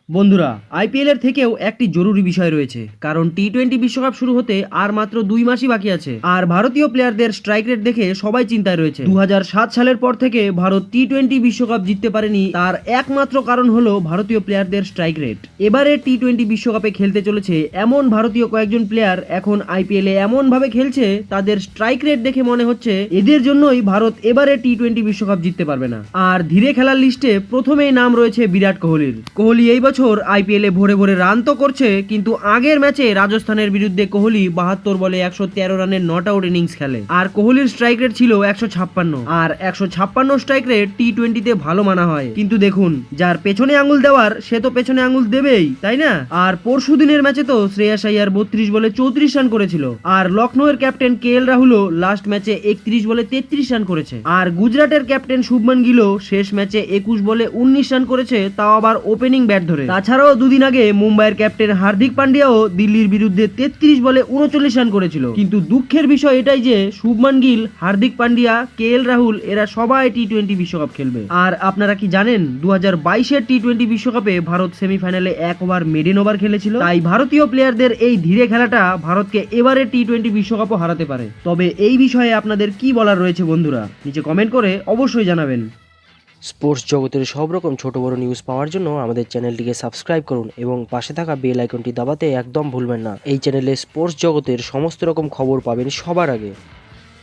বন্ধুরা, আইপিএল এর থেকেও একটি জরুরি বিষয় রয়েছে, কারণ টি-20 বিশ্বকাপ শুরু হতে আর মাত্র 2 মাসই বাকি আছে। আর ভারতীয় প্লেয়ারদের স্ট্রাইক রেট দেখে সবাই চিন্তায় রয়েছে। 2007 সালের পর থেকে ভারত টি-20 বিশ্বকাপ জিততে পারেনি, তার একমাত্র কারণ হলো ভারতীয় প্লেয়ারদের স্ট্রাইক রেট। এবারে টি-20 বিশ্বকাপে খেলতে চলেছে এমন ভারতীয় কয়েকজন প্লেয়ার এখন আইপিএল এ এমন ভাবে খেলছে, তাদের স্ট্রাইক রেট দেখে মনে হচ্ছে এদের জন্যই ভারত এবারে টি-20 বিশ্বকাপ জিততে পারবে না। আর ধীরে খেলার লিস্টে প্রথমেই নাম রয়েছে বিরাট কোহলির। কোহলি এই বছর আইপিএল এ ভোরে ভোরে রান তো করছে, কিন্তু আগের ম্যাচে রাজস্থানের বিরুদ্ধে কোহলি 72 বলে 113 রানের নট আউট ইনিংস খেলে। আর কোহলির স্ট্রাইক রেট ছিল 156, আর 156 স্ট্রাইক রেট টি-20 ভালো মানা হয়। কিন্তু দেখুন, যার পেছনে আঙুল দেওয়ার সে তো পেছনে আঙুল দেবেই, তাই না? আর পরশু দিনের ম্যাচে তো শ্রেয়াস আইয়ার 32 বলে 34 রান করেছিল, আর লখনৌয়ের ক্যাপ্টেন কেএল রাহুলও লাস্ট ম্যাচে 31 বলে 33 রান করেছে। আর গুজরাটের ক্যাপ্টেন শুভমান গিলও শেষ ম্যাচে 21 বলে 19 রান করেছে, তাও আবার ওপেনিং ব্যাট ধরে। তাছাড়াও দুদিন আগে মুম্বাইয়ের ক্যাপ্টেন হার্দিক পান্ডিয়াও দিল্লির বিরুদ্ধে 33 বলে 39 রান করেছিল। কিন্তু দুঃখের বিষয় এটাই যে শুভমান গিল, হার্দিক পান্ডিয়া, কেএল রাহুল এরা সবাই টি-20 বিশ্বকাপ খেলবে। আর আপনারা কি জানেন 2022-এর টি-20 বিশ্বকাপে ভারত সেমিফাইনালে 1 ওভার মেডেন ওভার খেলেছিল? তাই ভারতীয় প্লেয়ারদের এই ধীরে খেলাটা ভারতকে এবারে টি-20 বিশ্বকাপও হারাতে পারে। তবে এই বিষয়ে আপনাদের কি বলার রয়েছে বন্ধুরা, নিচে কমেন্ট করে অবশ্যই জানাবেন। স্পোর্টস জগতের সব রকম ছোট বড় নিউজ পাওয়ার জন্য আমাদের চ্যানেলটিকে সাবস্ক্রাইব করুন এবং পাশে থাকা বেল আইকনটি দাবাতে একদম ভুলবেন না। এই চ্যানেলে স্পোর্টস জগতের সমস্ত রকম খবর পাবেন সবার আগে।